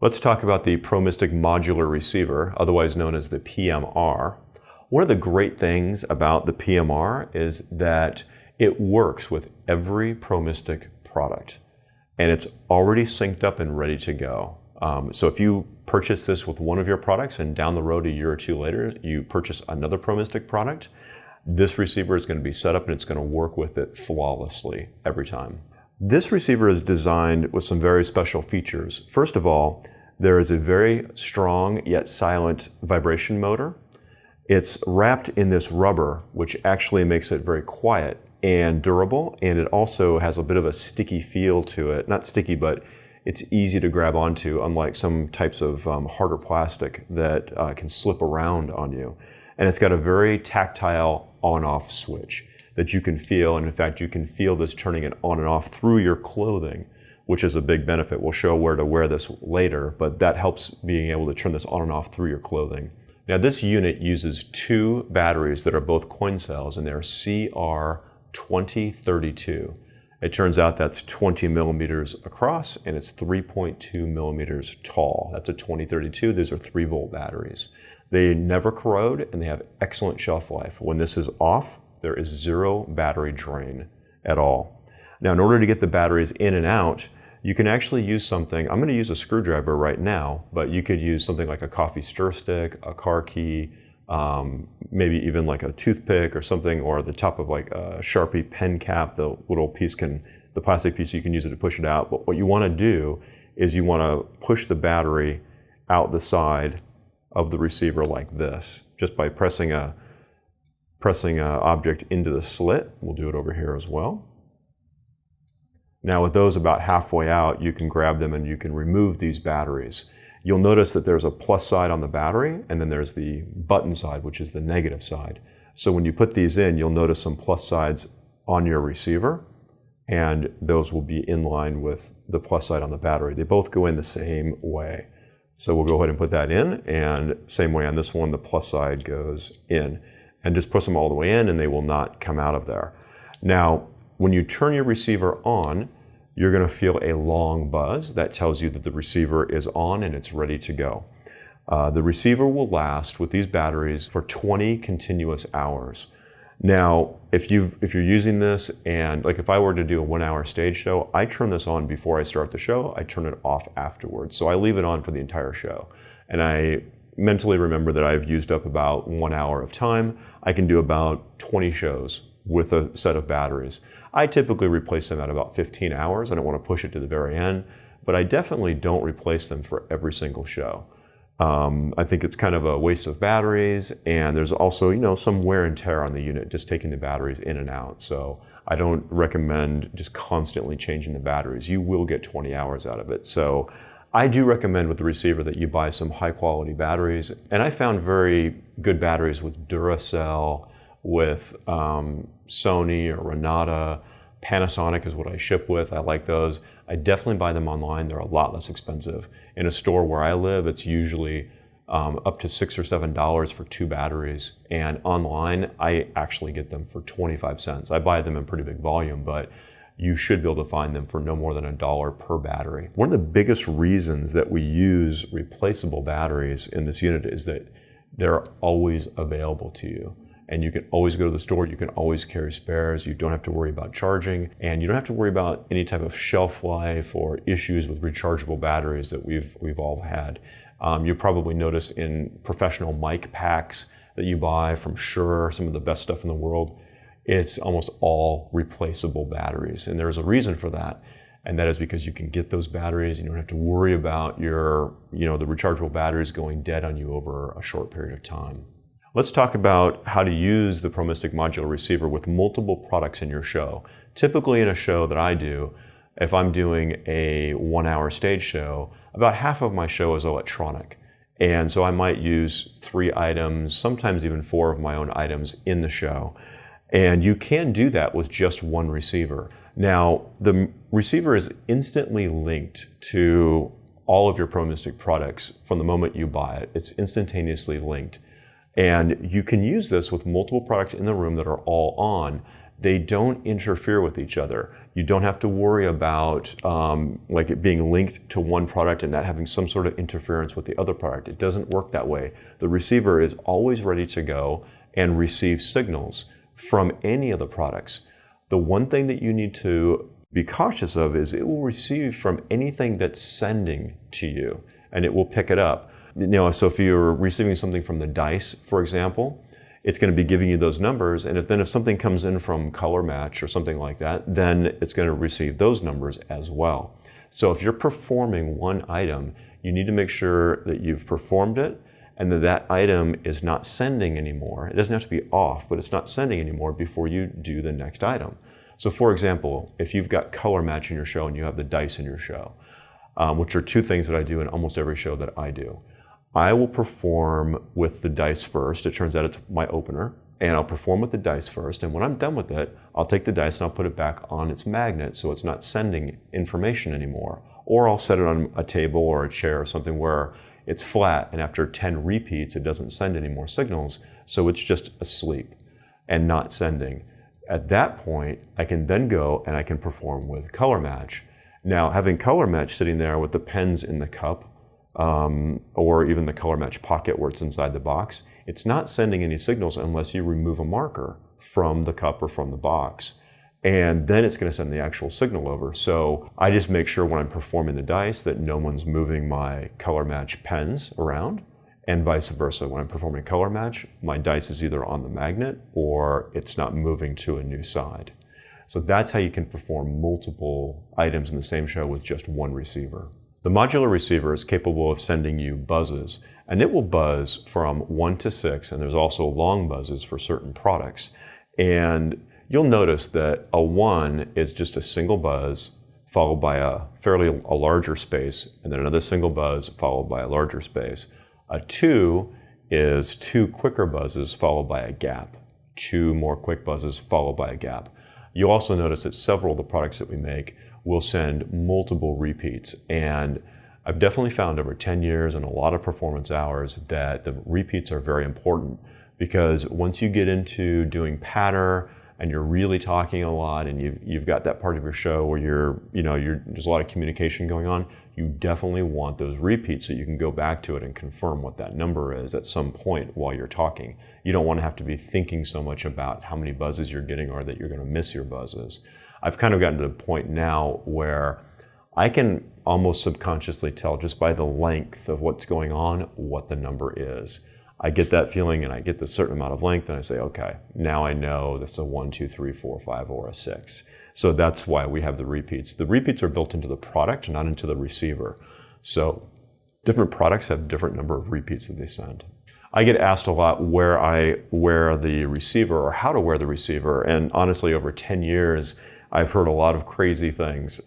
Let's talk about the ProMystic Modular Receiver, otherwise known as the PMR. One of the great things about the PMR is that it works with every ProMystic product, and it's already synced up and ready to go. So if you purchase this with one of your products and down the road a year or two later, you purchase another ProMystic product, this receiver is going to be set up and it's going to work with it flawlessly every time. This receiver is designed with some very special features. First of all, there is a very strong yet silent vibration motor. It's wrapped in this rubber, which actually makes it very quiet and durable, and it also has a bit of a sticky feel to it. Not sticky, but it's easy to grab onto, unlike some types of harder plastic that can slip around on you. And it's got a very tactile on-off switch that you can feel, and in fact you can feel this turning it on and off through your clothing, which is a big benefit. We'll show where to wear this later, but that helps being able to turn this on and off through your clothing. Now this unit uses two batteries that are both coin cells, and they're CR2032. It turns out that's 20 millimeters across and it's 3.2 millimeters tall. That's a 2032. These are 3-volt batteries. They never corrode and they have excellent shelf life. When this is off, there is zero battery drain at all. Now, in order to get the batteries in and out, you can actually use something. I'm going to use a screwdriver right now, but you could use something like a coffee stir stick, a car key, maybe even like a toothpick or something, or the top of like a Sharpie pen cap. The little piece the plastic piece, you can use it to push it out. But what you want to do is you want to push the battery out the side of the receiver like this, just by pressing a object into the slit. We'll do it over here as well. Now with those about halfway out, you can grab them and you can remove these batteries. You'll notice that there's a plus side on the battery, and then there's the button side, which is the negative side. So when you put these in, you'll notice some plus sides on your receiver, and those will be in line with the plus side on the battery. They both go in the same way. So we'll go ahead and put that in, and same way on this one, the plus side goes in. And just push them all the way in and they will not come out of there. Now, when you turn your receiver on, you're going to feel a long buzz. That tells you that the receiver is on and it's ready to go. The receiver will last with these batteries for 20 continuous hours. Now, if you're using this, and like if I were to do a 1-hour stage show, I turn this on before I start the show, I turn it off afterwards. So I leave it on for the entire show. And I mentally remember that I've used up about 1 hour of time. I can do about 20 shows with a set of batteries. I typically replace them at about 15 hours. I don't want to push it to the very end, but I definitely don't replace them for every single show. I think it's kind of a waste of batteries, and there's also, some wear and tear on the unit, just taking the batteries in and out. So I don't recommend just constantly changing the batteries. You will get 20 hours out of it. So I do recommend with the receiver that you buy some high quality batteries, and I found very good batteries with Duracell, with Sony or Renata. Panasonic is what I ship with. I like those. I definitely buy them online. They're a lot less expensive. In a store where I live, it's usually up to $6 or $7 for 2 batteries. And online, I actually get them for 25 cents. I buy them in pretty big volume, but you should be able to find them for no more than $1 per battery. One of the biggest reasons that we use replaceable batteries in this unit is that they're always available to you. And you can always go to the store, you can always carry spares, you don't have to worry about charging, and you don't have to worry about any type of shelf life or issues with rechargeable batteries that we've all had. You probably notice in professional mic packs that you buy from Shure, some of the best stuff in the world, it's almost all replaceable batteries. And there's a reason for that. And that is because you can get those batteries and you don't have to worry about the rechargeable batteries going dead on you over a short period of time. Let's talk about how to use the ProMystic Modular Receiver with multiple products in your show. Typically in a show that I do, if I'm doing a 1-hour stage show, about half of my show is electronic. And so I might use 3 items, sometimes even 4 of my own items in the show. And you can do that with just one receiver. Now, the receiver is instantly linked to all of your ProMystic products from the moment you buy it. It's instantaneously linked. And you can use this with multiple products in the room that are all on. They don't interfere with each other. You don't have to worry about like it being linked to one product and that having some sort of interference with the other product. It doesn't work that way. The receiver is always ready to go and receive signals from any of the products. The one thing that you need to be cautious of is it will receive from anything that's sending to you, and it will pick it up. So if you're receiving something from the dice, for example, it's going to be giving you those numbers, and if something comes in from Color Match or something like that, then it's going to receive those numbers as well. So if you're performing one item, you need to make sure that you've performed it and that item is not sending anymore. It doesn't have to be off, but it's not sending anymore before you do the next item. So for example, if you've got Color Match in your show and you have the dice in your show, which are two things that I do in almost every show that I do, I will perform with the dice first. It turns out it's my opener, and I'll perform with the dice first, and when I'm done with it, I'll take the dice and I'll put it back on its magnet so it's not sending information anymore. Or I'll set it on a table or a chair or something where it's flat, and after 10 repeats it doesn't send any more signals, so it's just asleep and not sending. At that point, I can then go and I can perform with Color Match. Now, having Color Match sitting there with the pens in the cup, or even the Color Match pocket where it's inside the box, it's not sending any signals unless you remove a marker from the cup or from the box. And then it's going to send the actual signal over. So I just make sure when I'm performing the dice that no one's moving my Color Match pens around, and vice versa. When I'm performing Color Match, my dice is either on the magnet or it's not moving to a new side. So that's how you can perform multiple items in the same show with just one receiver. The modular receiver is capable of sending you buzzes, and it will buzz from 1 to 6, and there's also long buzzes for certain products. And you'll notice that a 1 is just a single buzz followed by a larger space, and then another single buzz followed by a larger space. A 2 is 2 quicker buzzes followed by a gap, 2 more quick buzzes followed by a gap. You'll also notice that several of the products that we make will send multiple repeats, and I've definitely found over 10 years and a lot of performance hours that the repeats are very important, because once you get into doing patter and you're really talking a lot and you've got that part of your show where there's a lot of communication going on, you definitely want those repeats so you can go back to it and confirm what that number is at some point while you're talking. You don't want to have to be thinking so much about how many buzzes you're getting or that you're going to miss your buzzes. I've kind of gotten to the point now where I can almost subconsciously tell just by the length of what's going on what the number is. I get that feeling and I get the certain amount of length and I say, okay, now I know that's a 1, 2, 3, 4, 5, or a 6. So that's why we have the repeats. The repeats are built into the product, not into the receiver. So different products have different number of repeats that they send. I get asked a lot where I wear the receiver or how to wear the receiver, and honestly over 10 years I've heard a lot of crazy things.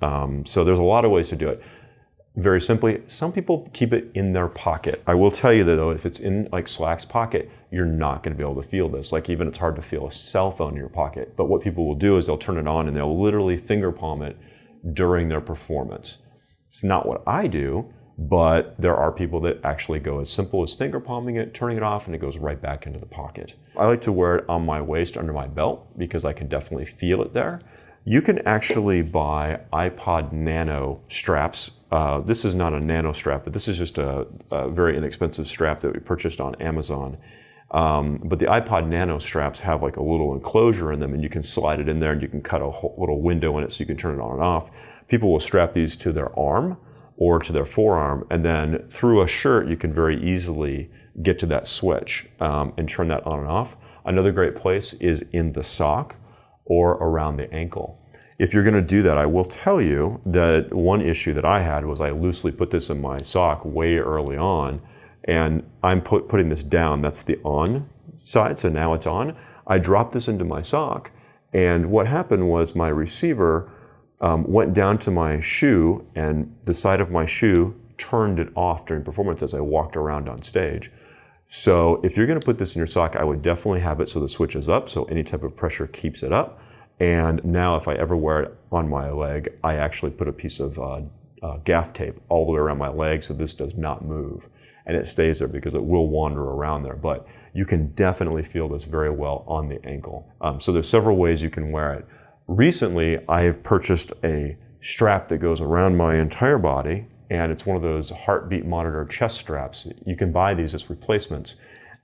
So there's a lot of ways to do it. Very simply, some people keep it in their pocket. I will tell you that though, if it's in like Slack's pocket, you're not going to be able to feel this. Like even it's hard to feel a cell phone in your pocket. But what people will do is they'll turn it on and they'll literally finger palm it during their performance. It's not what I do, but there are people that actually go as simple as finger palming it, turning it off, and it goes right back into the pocket. I like to wear it on my waist under my belt because I can definitely feel it there. You can actually buy iPod Nano straps. This is not a Nano strap, but this is just a very inexpensive strap that we purchased on Amazon. But the iPod Nano straps have like a little enclosure in them, and you can slide it in there and you can cut a little window in it so you can turn it on and off. People will strap these to their arm or to their forearm, and then through a shirt you can very easily get to that switch and turn that on and off. Another great place is in the sock or around the ankle. If you're going to do that, I will tell you that one issue that I had was I loosely put this in my sock way early on, and I'm putting this down. That's the on side, so now it's on. I dropped this into my sock, and what happened was my receiver went down to my shoe, and the side of my shoe turned it off during performance as I walked around on stage. So if you're going to put this in your sock, I would definitely have it so the switch is up, so any type of pressure keeps it up. And now if I ever wear it on my leg, I actually put a piece of gaff tape all the way around my leg so this does not move. And it stays there because it will wander around there. But you can definitely feel this very well on the ankle. So there's several ways you can wear it. Recently, I have purchased a strap that goes around my entire body, and it's one of those heartbeat monitor chest straps. You can buy these as replacements.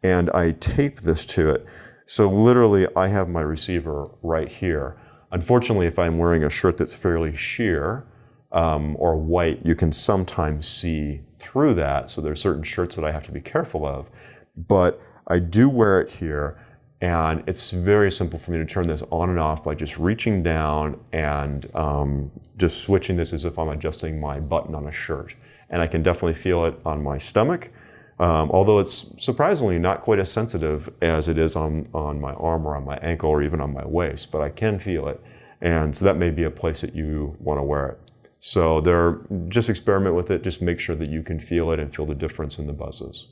And I tape this to it. So literally, I have my receiver right here. Unfortunately, if I'm wearing a shirt that's fairly sheer or white, you can sometimes see through that. So there are certain shirts that I have to be careful of. But I do wear it here, and it's very simple for me to turn this on and off by just reaching down and just switching this as if I'm adjusting my button on a shirt. And I can definitely feel it on my stomach. Although it's surprisingly not quite as sensitive as it is on my arm or on my ankle or even on my waist, but I can feel it. And so that may be a place that you want to wear it. So just experiment with it, just make sure that you can feel it and feel the difference in the buzzes.